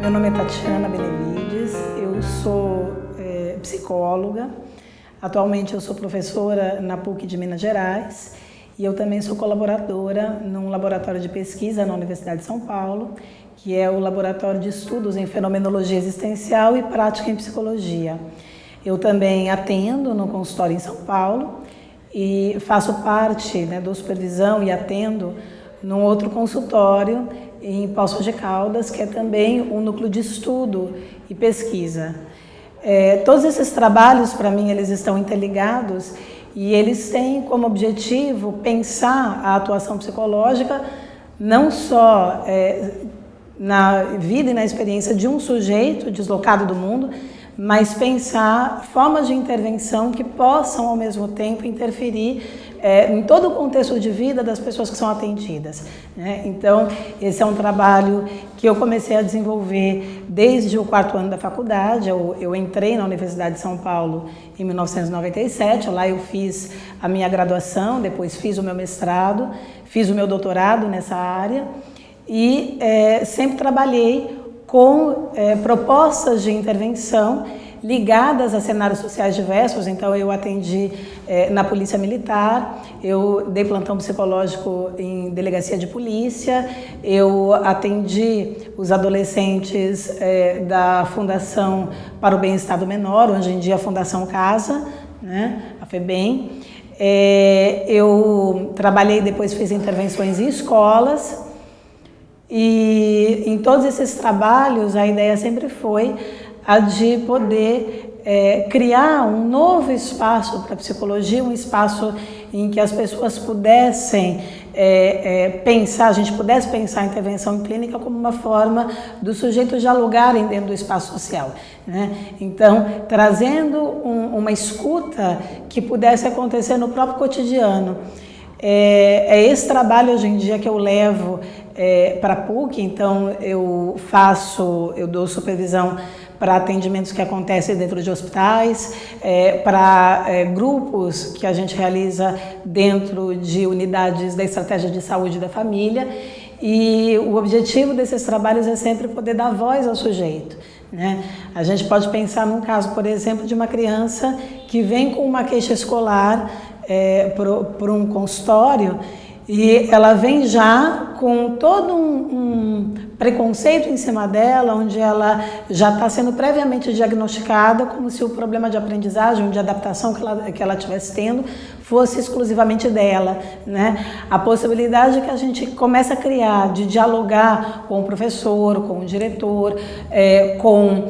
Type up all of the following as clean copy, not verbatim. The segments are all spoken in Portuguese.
Meu nome é Tatiana Benevides, eu sou psicóloga, atualmente eu sou professora na PUC de Minas Gerais e eu também sou colaboradora num laboratório de pesquisa na Universidade de São Paulo, que é o Laboratório de Estudos em Fenomenologia Existencial e Prática em Psicologia. Eu também atendo no consultório em São Paulo e faço parte da supervisão e atendo num outro consultório em Poços de Caldas, que é também um núcleo de estudo e pesquisa. Todos esses trabalhos, para mim, eles estão interligados e eles têm como objetivo pensar a atuação psicológica não só na vida e na experiência de um sujeito deslocado do mundo, mas pensar formas de intervenção que possam, ao mesmo tempo, interferir em todo o contexto de vida das pessoas que são atendidas, né? Então, esse é um trabalho que eu comecei a desenvolver desde o 4º ano da faculdade. Eu entrei na Universidade de São Paulo em 1997, lá eu fiz a minha graduação, depois fiz o meu mestrado, fiz o meu doutorado nessa área e sempre trabalhei com propostas de intervenção ligadas a cenários sociais diversos. Então, eu atendi na Polícia Militar, eu dei plantão psicológico em delegacia de polícia, eu atendi os adolescentes da Fundação para o Bem-Estar do Menor, hoje em dia a Fundação Casa, né, a FEBEM. Eu trabalhei, depois fiz intervenções em escolas. E em todos esses trabalhos, a ideia sempre foi a de poder criar um novo espaço para a psicologia, um espaço em que as pessoas pudessem pensar, a gente pudesse pensar a intervenção clínica como uma forma dos sujeitos dialogarem dentro do espaço social, né? Então, trazendo uma escuta que pudesse acontecer no próprio cotidiano. É esse trabalho hoje em dia que eu levo para a PUC. Então eu dou supervisão para atendimentos que acontecem dentro de hospitais, para grupos que a gente realiza dentro de unidades da estratégia de saúde da família, e o objetivo desses trabalhos é sempre poder dar voz ao sujeito, né? A gente pode pensar num caso, por exemplo, de uma criança que vem com uma queixa escolar por um consultório e ela vem já com todo um preconceito em cima dela, onde ela já está sendo previamente diagnosticada como se o problema de aprendizagem, de adaptação que ela estivesse tendo, fosse exclusivamente dela, né? A possibilidade que a gente começa a criar de dialogar com o professor, com o diretor, com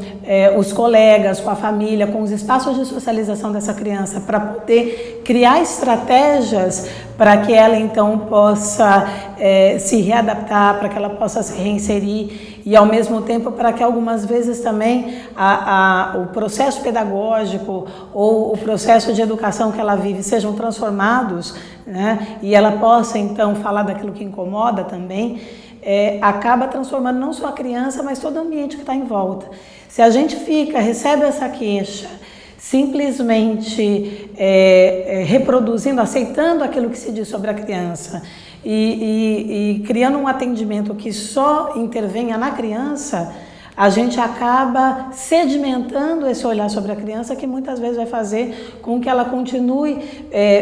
os colegas, com a família, com os espaços de socialização dessa criança, para poder criar estratégias para que ela então possa se readaptar, para que ela possa se reinserir e ao mesmo tempo para que algumas vezes também o processo pedagógico ou o processo de educação que ela vive sejam transformados, né? E ela possa então falar daquilo que incomoda também, acaba transformando não só a criança, mas todo o ambiente que está em volta. Se a gente recebe essa queixa, simplesmente reproduzindo, aceitando aquilo que se diz sobre a criança e criando um atendimento que só intervenha na criança, a gente acaba sedimentando esse olhar sobre a criança, que muitas vezes vai fazer com que ela continue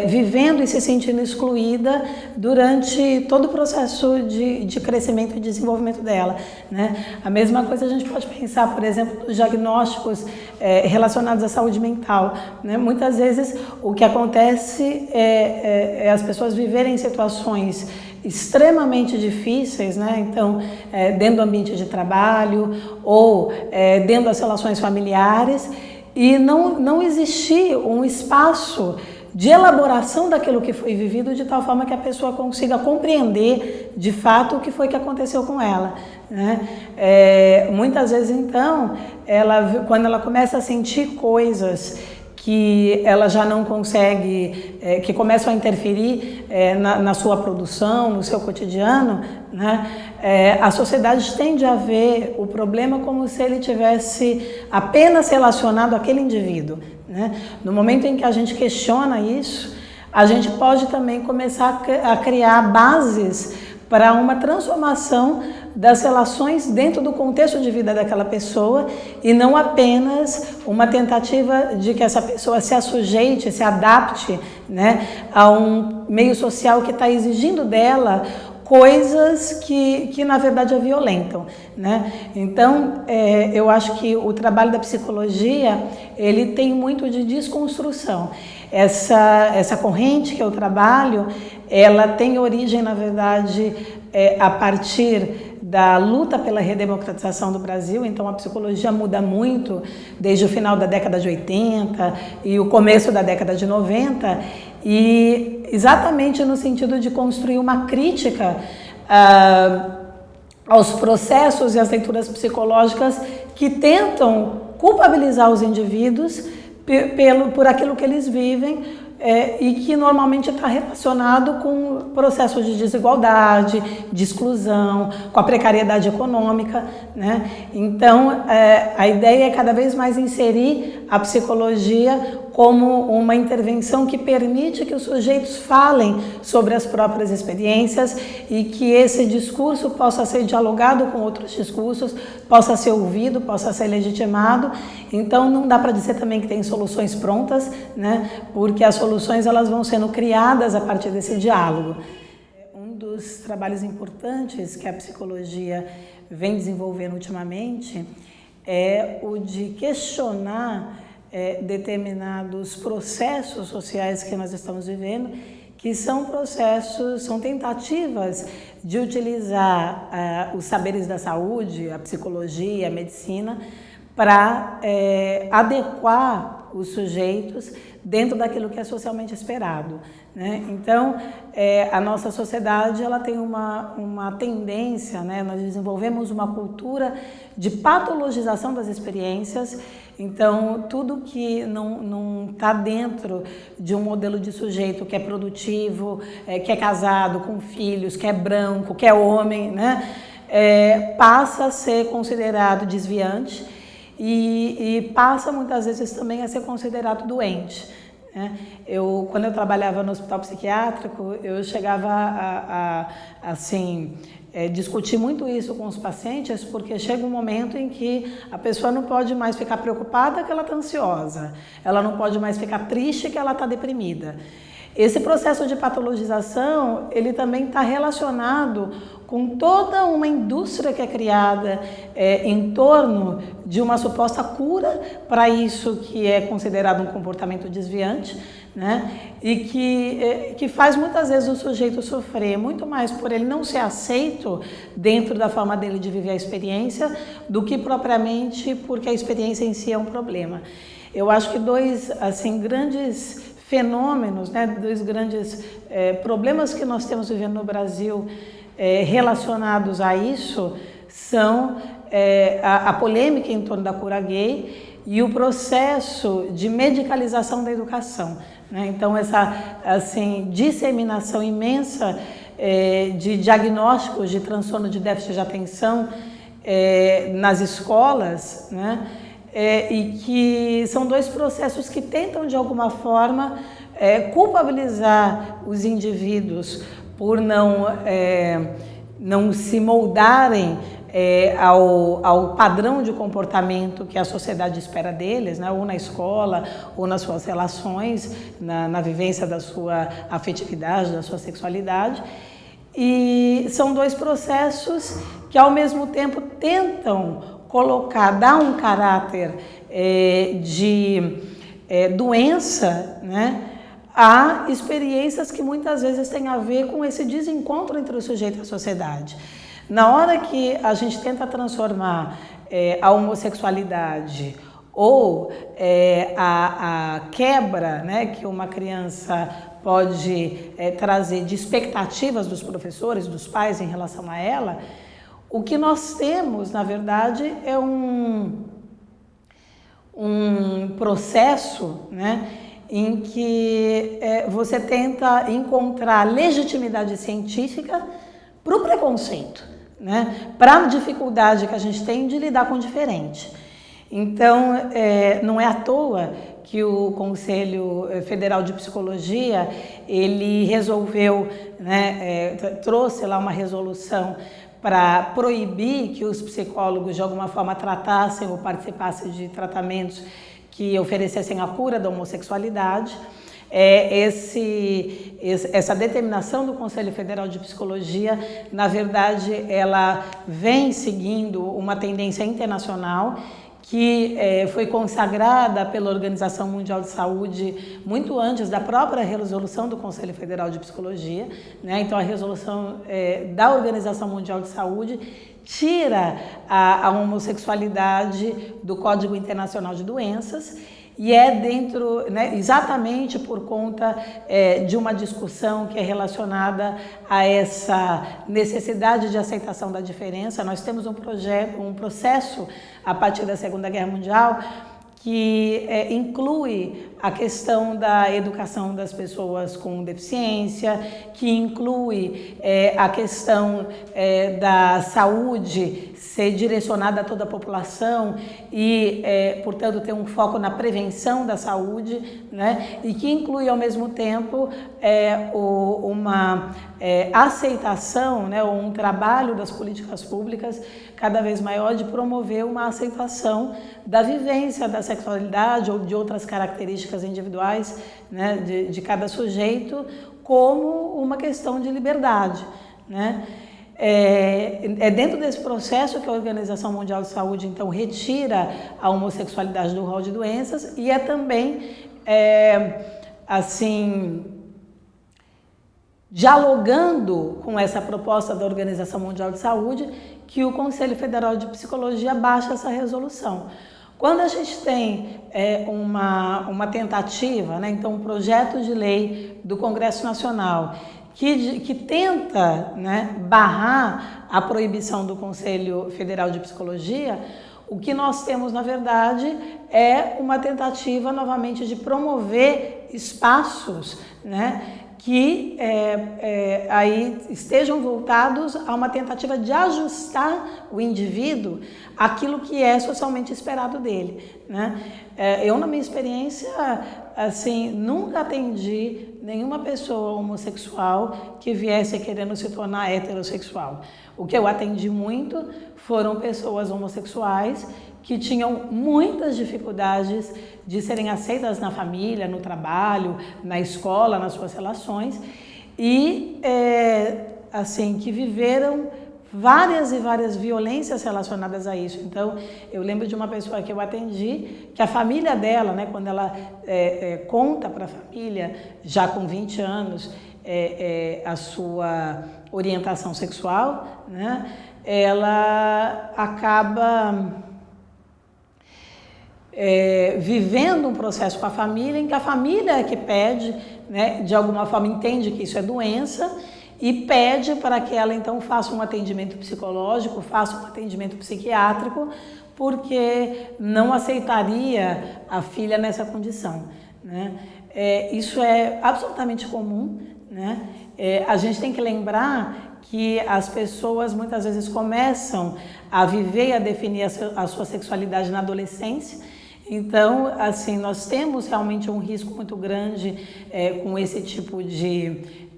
vivendo e se sentindo excluída durante todo o processo de crescimento e desenvolvimento dela, né? A mesma coisa a gente pode pensar, por exemplo, nos diagnósticos relacionados à saúde mental, né? Muitas vezes o que acontece é as pessoas viverem situações extremamente difíceis, né? Então, dentro do ambiente de trabalho ou dentro das relações familiares, e não existir um espaço de elaboração daquilo que foi vivido de tal forma que a pessoa consiga compreender de fato o que foi que aconteceu com ela, né? Muitas vezes, então, quando ela começa a sentir coisas que ela já não consegue, que começam a interferir na sua produção, no seu cotidiano, né? A sociedade tende a ver o problema como se ele tivesse apenas relacionado àquele indivíduo, né? No momento em que a gente questiona isso, a gente pode também começar a criar bases para uma transformação das relações dentro do contexto de vida daquela pessoa e não apenas uma tentativa de que essa pessoa se assujeite, se adapte, né, a um meio social que está exigindo dela coisas que na verdade a violentam, né? Então, eu acho que o trabalho da psicologia, ele tem muito de desconstrução. Essa corrente que eu trabalho, ela tem origem, na verdade, a partir da luta pela redemocratização do Brasil. Então a psicologia muda muito desde o final da década de 80 e o começo da década de 90, e exatamente no sentido de construir uma crítica aos processos e às leituras psicológicas que tentam culpabilizar os indivíduos por aquilo que eles vivem, e que normalmente está relacionado com processos de desigualdade, de exclusão, com a precariedade econômica, né? Então, a ideia é cada vez mais inserir a psicologia como uma intervenção que permite que os sujeitos falem sobre as próprias experiências e que esse discurso possa ser dialogado com outros discursos, possa ser ouvido, possa ser legitimado. Então, não dá para dizer também que tem soluções prontas, né? Porque as soluções elas vão sendo criadas a partir desse diálogo. Um dos trabalhos importantes que a psicologia vem desenvolvendo ultimamente é o de questionar determinados processos sociais que nós estamos vivendo, que são processos, são tentativas de utilizar os saberes da saúde, a psicologia, a medicina, para adequar os sujeitos dentro daquilo que é socialmente esperado, né? Então, a nossa sociedade ela tem uma tendência, né? Nós desenvolvemos uma cultura de patologização das experiências. Então, tudo que não está dentro de um modelo de sujeito que é produtivo, que é casado, com filhos, que é branco, que é homem, né? Passa a ser considerado desviante e passa muitas vezes também a ser considerado doente, né? Quando eu trabalhava no hospital psiquiátrico, eu chegava a assim, discutir muito isso com os pacientes, porque chega um momento em que a pessoa não pode mais ficar preocupada que ela está ansiosa, ela não pode mais ficar triste que ela está deprimida. Esse processo de patologização, ele também está relacionado com toda uma indústria que é criada em torno de uma suposta cura para isso que é considerado um comportamento desviante, né? E que faz muitas vezes o sujeito sofrer muito mais por ele não ser aceito dentro da forma dele de viver a experiência do que propriamente porque a experiência em si é um problema. Eu acho que dois assim, grandes fenômenos, né, dois grandes problemas que nós temos vivendo no Brasil relacionados a isso são a polêmica em torno da cura gay e o processo de medicalização da educação, né? Então, essa assim, disseminação imensa de diagnósticos de transtorno de déficit de atenção nas escolas, né? E que são dois processos que tentam, de alguma forma, culpabilizar os indivíduos por não se moldarem ao padrão de comportamento que a sociedade espera deles, né? Ou na escola, ou nas suas relações, na vivência da sua afetividade, da sua sexualidade. E são dois processos que, ao mesmo tempo, tentam dar um caráter de doença, né, a experiências que muitas vezes têm a ver com esse desencontro entre o sujeito e a sociedade. Na hora que a gente tenta transformar a homossexualidade ou a quebra, né, que uma criança pode trazer de expectativas dos professores, dos pais em relação a ela, o que nós temos, na verdade, é um processo, né, em que você tenta encontrar legitimidade científica para o preconceito, né, para a dificuldade que a gente tem de lidar com o diferente. Então, não é à toa que o Conselho Federal de Psicologia, ele resolveu, né, trouxe lá uma resolução para proibir que os psicólogos de alguma forma tratassem ou participassem de tratamentos que oferecessem a cura da homossexualidade. Essa determinação do Conselho Federal de Psicologia, na verdade, ela vem seguindo uma tendência internacional que foi consagrada pela Organização Mundial de Saúde muito antes da própria resolução do Conselho Federal de Psicologia, né? Então, a resolução da Organização Mundial de Saúde tira a homossexualidade do Código Internacional de Doenças e dentro, né, exatamente por conta de uma discussão que é relacionada a essa necessidade de aceitação da diferença. Nós temos um processo a partir da Segunda Guerra Mundial que inclui a questão da educação das pessoas com deficiência, que inclui a questão da saúde ser direcionada a toda a população e, portanto, ter um foco na prevenção da saúde, né? E que inclui, ao mesmo tempo, uma aceitação, né, ou um trabalho das políticas públicas cada vez maior de promover uma aceitação da vivência da sexualidade ou de outras características individuais, né, de cada sujeito como uma questão de liberdade, né? Dentro desse processo que a Organização Mundial de Saúde, então, retira a homossexualidade do rol de doenças e também, assim, dialogando com essa proposta da Organização Mundial de Saúde, que o Conselho Federal de Psicologia baixa essa resolução. Quando a gente tem uma tentativa, né, então um projeto de lei do Congresso Nacional que tenta, né, barrar a proibição do Conselho Federal de Psicologia, o que nós temos, na verdade, é uma tentativa novamente de promover espaços, né, que aí estejam voltados a uma tentativa de ajustar o indivíduo àquilo que é socialmente esperado dele, né? Eu, na minha experiência, assim, nunca atendi nenhuma pessoa homossexual que viesse querendo se tornar heterossexual. O que eu atendi muito foram pessoas homossexuais que tinham muitas dificuldades de serem aceitas na família, no trabalho, na escola, nas suas relações e, assim, que viveram várias e várias violências relacionadas a isso. Então, eu lembro de uma pessoa que eu atendi, que a família dela, né, quando ela conta para a família, já com 20 anos, a sua orientação sexual, né, ela acaba vivendo um processo com a família, em que a família é que pede, né, de alguma forma entende que isso é doença e pede para que ela então faça um atendimento psicológico, faça um atendimento psiquiátrico, porque não aceitaria a filha nessa condição, né? Isso é absolutamente comum, né? A gente tem que lembrar que as pessoas muitas vezes começam a viver e a definir a sua sexualidade na adolescência. Então, assim, nós temos realmente um risco muito grande com esse tipo de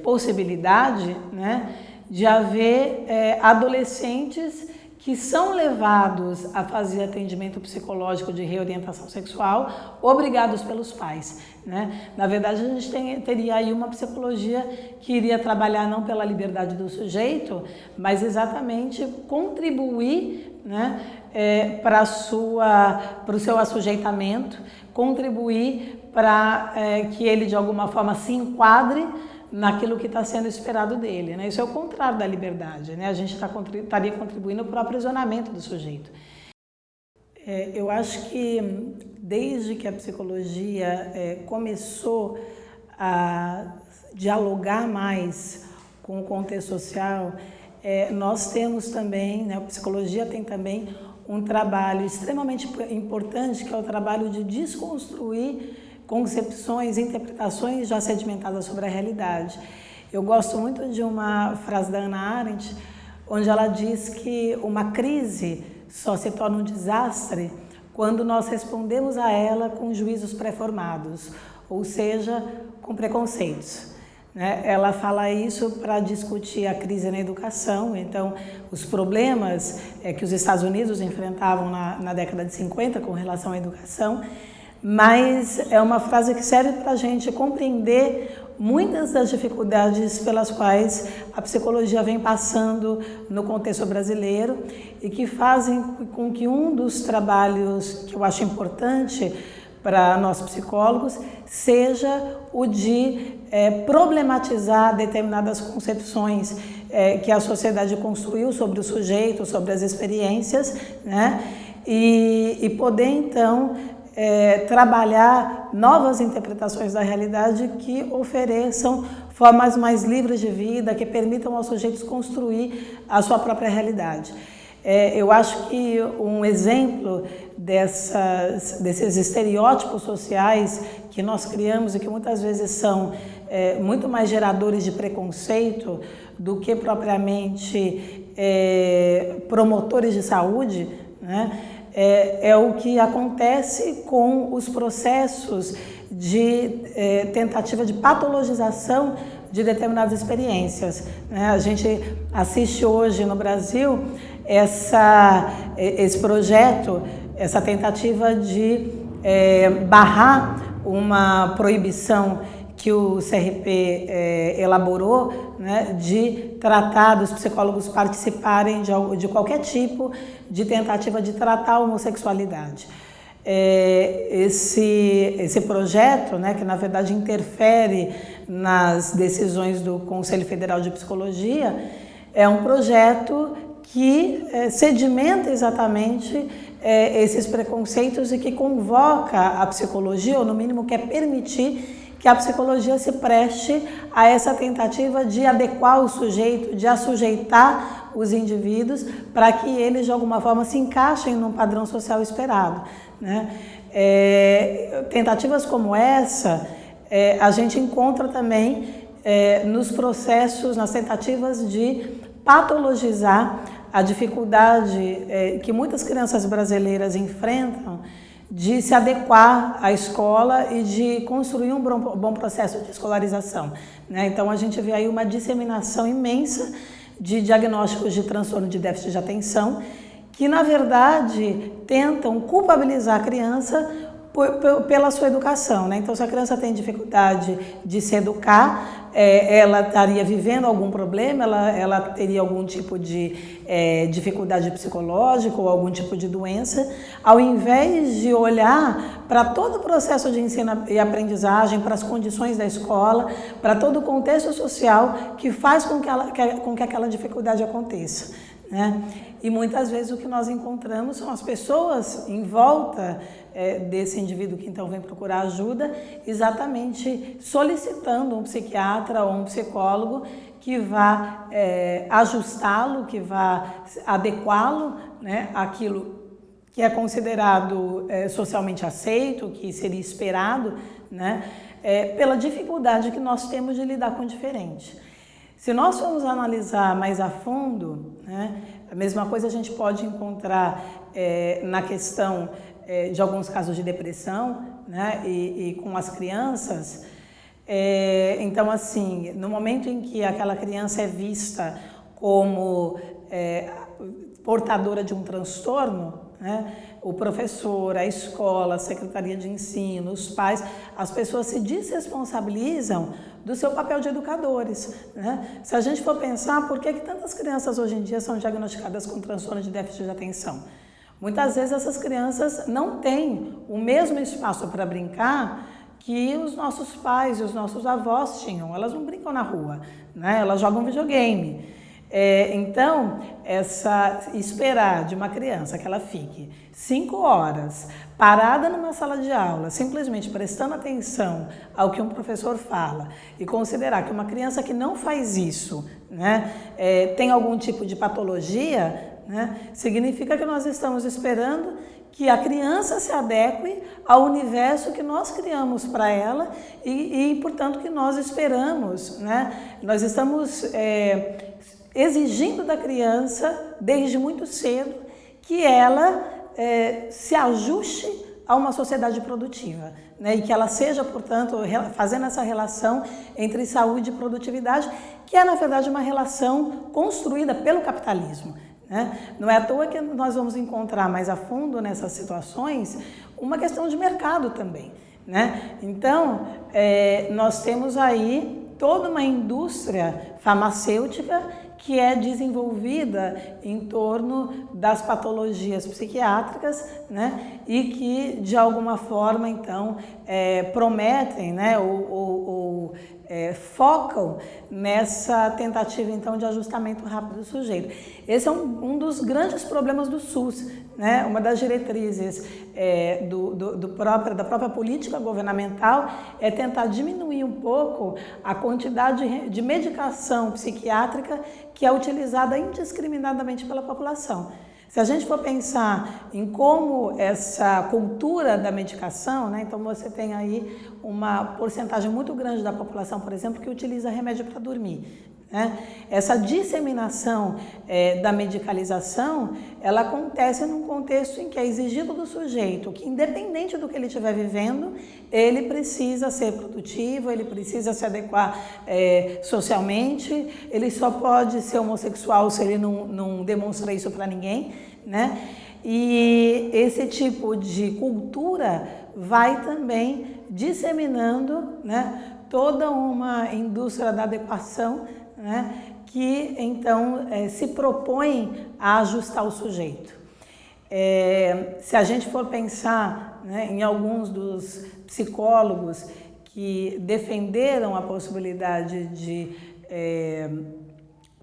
possibilidade, né, de haver adolescentes que são levados a fazer atendimento psicológico de reorientação sexual, obrigados pelos pais, né? Na verdade, a gente teria aí uma psicologia que iria trabalhar não pela liberdade do sujeito, mas exatamente contribuir, né, para o seu assujeitamento, contribuir para que ele de alguma forma se enquadre naquilo que está sendo esperado dele, né? Isso é o contrário da liberdade, né? A gente estaria contribuindo para o aprisionamento do sujeito. Eu acho que desde que a psicologia começou a dialogar mais com o contexto social, nós temos também, né, a psicologia tem também um trabalho extremamente importante, que é o trabalho de desconstruir concepções, interpretações já sedimentadas sobre a realidade. Eu gosto muito de uma frase da Hannah Arendt, onde ela diz que uma crise só se torna um desastre quando nós respondemos a ela com juízos pré-formados, ou seja, com preconceitos, né? Ela fala isso para discutir a crise na educação, então os problemas que os Estados Unidos enfrentavam na década de 50 com relação à educação, mas é uma frase que serve para a gente compreender muitas das dificuldades pelas quais a psicologia vem passando no contexto brasileiro e que fazem com que um dos trabalhos que eu acho importante para nós psicólogos seja o de problematizar determinadas concepções que a sociedade construiu sobre o sujeito, sobre as experiências, né? E poder então trabalhar novas interpretações da realidade que ofereçam formas mais livres de vida, que permitam aos sujeitos construir a sua própria realidade. Eu acho que um exemplo desses estereótipos sociais que nós criamos e que muitas vezes são muito mais geradores de preconceito do que propriamente promotores de saúde, né? É o que acontece com os processos de tentativa de patologização de determinadas experiências, né? A gente assiste hoje no Brasil esse projeto, essa tentativa de barrar uma proibição que o CRP elaborou, né, de tratar dos psicólogos participarem de qualquer tipo de tentativa de tratar a homossexualidade. Esse projeto, né, que na verdade interfere nas decisões do Conselho Federal de Psicologia, é um projeto que sedimenta exatamente esses preconceitos e que convoca a psicologia, ou no mínimo quer permitir que a psicologia se preste a essa tentativa de adequar o sujeito, de assujeitar os indivíduos para que eles de alguma forma se encaixem num padrão social esperado, né? Tentativas como essa a gente encontra também nos processos, nas tentativas de patologizar a dificuldade que muitas crianças brasileiras enfrentam de se adequar à escola e de construir um bom processo de escolarização, né? Então a gente vê aí uma disseminação imensa de diagnósticos de transtorno de déficit de atenção que na verdade tentam culpabilizar a criança pela sua educação, né? Então se a criança tem dificuldade de se educar, ela estaria vivendo algum problema, ela teria algum tipo de dificuldade psicológica ou algum tipo de doença, ao invés de olhar para todo o processo de ensino e aprendizagem, para as condições da escola, para todo o contexto social que faz com que aquela dificuldade aconteça, né? E muitas vezes o que nós encontramos são as pessoas em volta desse indivíduo que então vem procurar ajuda, exatamente solicitando um psiquiatra ou um psicólogo que vá ajustá-lo, que vá adequá-lo, né, àquilo que é considerado socialmente aceito, que seria esperado, né, pela dificuldade que nós temos de lidar com o diferente. Se nós formos analisar mais a fundo, né, a mesma coisa a gente pode encontrar na questão de alguns casos de depressão, né, e com as crianças. Então, assim, no momento em que aquela criança é vista como portadora de um transtorno, né, o professor, a escola, a secretaria de ensino, os pais, as pessoas se desresponsabilizam do seu papel de educadores, né? Se a gente for pensar, por que tantas crianças hoje em dia são diagnosticadas com transtorno de déficit de atenção? Muitas vezes essas crianças não têm o mesmo espaço para brincar que os nossos pais e os nossos avós tinham. Elas não brincam na rua, né? Elas jogam videogame. Então, esperar de uma criança que ela fique 5 horas parada numa sala de aula, simplesmente prestando atenção ao que um professor fala e considerar que uma criança que não faz isso, né, tem algum tipo de patologia, né, significa que nós estamos esperando que a criança se adeque ao universo que nós criamos para ela e, portanto, que nós esperamos, né? Nós estamos exigindo da criança, desde muito cedo, que ela se ajuste a uma sociedade produtiva, né? E que ela seja, portanto, fazendo essa relação entre saúde e produtividade, que é, na verdade, uma relação construída pelo capitalismo, né? Não é à toa que nós vamos encontrar mais a fundo nessas situações uma questão de mercado também, né? Então, nós temos aí toda uma indústria farmacêutica que é desenvolvida em torno das patologias psiquiátricas, né? E que, de alguma forma, então, prometem, né? ou focam nessa tentativa, então, de ajustamento rápido do sujeito. Esse é um dos grandes problemas do SUS, né? Uma das diretrizes da própria política governamental é tentar diminuir um pouco a quantidade de medicação psiquiátrica que é utilizada indiscriminadamente pela população. Se a gente for pensar em como essa cultura da medicação, né, então você tem aí uma porcentagem muito grande da população, por exemplo, que utiliza remédio para dormir, né? Essa disseminação da medicalização, ela acontece num contexto em que é exigido do sujeito que, independente do que ele estiver vivendo, ele precisa ser produtivo, ele precisa se adequar socialmente, ele só pode ser homossexual se ele não demonstra isso para ninguém, né? E esse tipo de cultura vai também disseminando, né, toda uma indústria da adequação, né, que então se propõe a ajustar o sujeito. Se a gente for pensar, né, em alguns dos psicólogos que defenderam a possibilidade de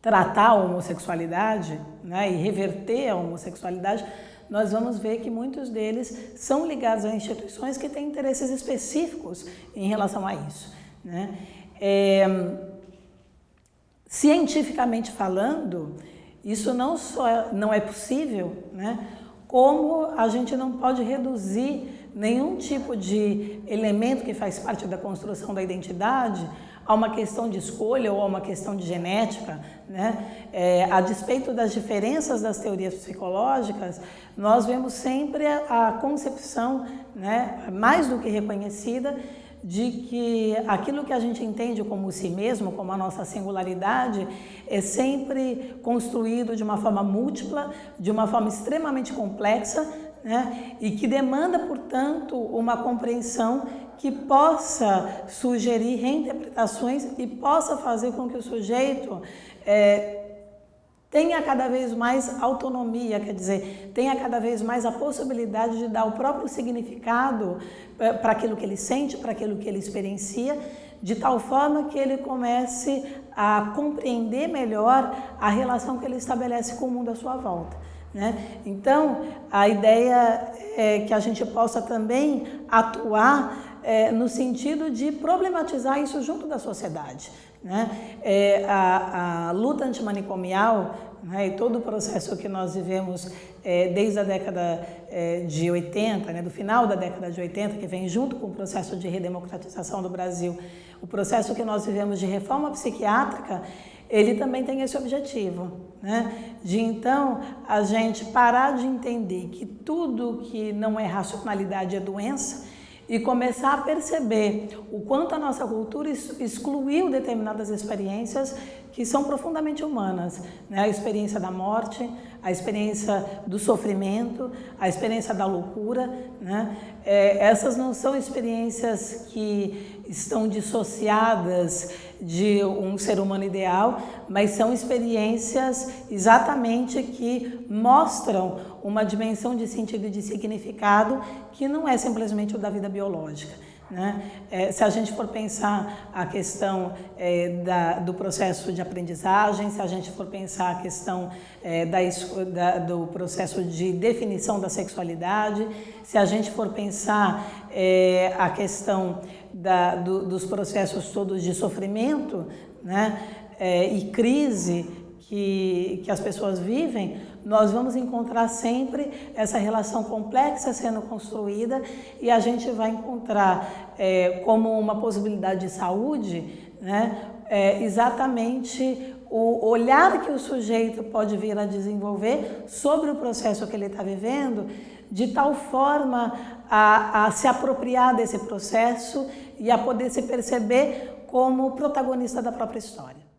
tratar a homossexualidade, né, e reverter a homossexualidade, nós vamos ver que muitos deles são ligados a instituições que têm interesses específicos em relação a isso, né? Cientificamente falando, isso não só não é possível, né, como a gente não pode reduzir nenhum tipo de elemento que faz parte da construção da identidade a uma questão de escolha ou a uma questão de genética, né? A despeito das diferenças das teorias psicológicas, nós vemos sempre a concepção, né, mais do que reconhecida, de que aquilo que a gente entende como si mesmo, como a nossa singularidade, é sempre construído de uma forma múltipla, de uma forma extremamente complexa, né? E que demanda, portanto, uma compreensão que possa sugerir reinterpretações e possa fazer com que o sujeito tenha cada vez mais autonomia, quer dizer, tenha cada vez mais a possibilidade de dar o próprio significado para aquilo que ele sente, para aquilo que ele experiencia, de tal forma que ele comece a compreender melhor a relação que ele estabelece com o mundo à sua volta, né? Então, a ideia é que a gente possa também atuar no sentido de problematizar isso junto da sociedade, né? A luta antimanicomial, né, e todo o processo que nós vivemos desde a década de 80, né, do final da década de 80, que vem junto com o processo de redemocratização do Brasil, o processo que nós vivemos de reforma psiquiátrica, ele também tem esse objetivo, né, de então a gente parar de entender que tudo que não é racionalidade é doença, e começar a perceber o quanto a nossa cultura excluiu determinadas experiências que são profundamente humanas, né? A experiência da morte, a experiência do sofrimento, a experiência da loucura, né? Essas não são experiências que estão dissociadas de um ser humano ideal, mas são experiências exatamente que mostram uma dimensão de sentido e de significado que não é simplesmente o da vida biológica, né? Se a gente for pensar a questão do processo de aprendizagem, se a gente for pensar a questão do processo de definição da sexualidade, se a gente for pensar a questão dos processos todos de sofrimento, né, e crise que as pessoas vivem, nós vamos encontrar sempre essa relação complexa sendo construída e a gente vai encontrar como uma possibilidade de saúde, né, exatamente o olhar que o sujeito pode vir a desenvolver sobre o processo que ele está vivendo, de tal forma a se apropriar desse processo e a poder se perceber como protagonista da própria história.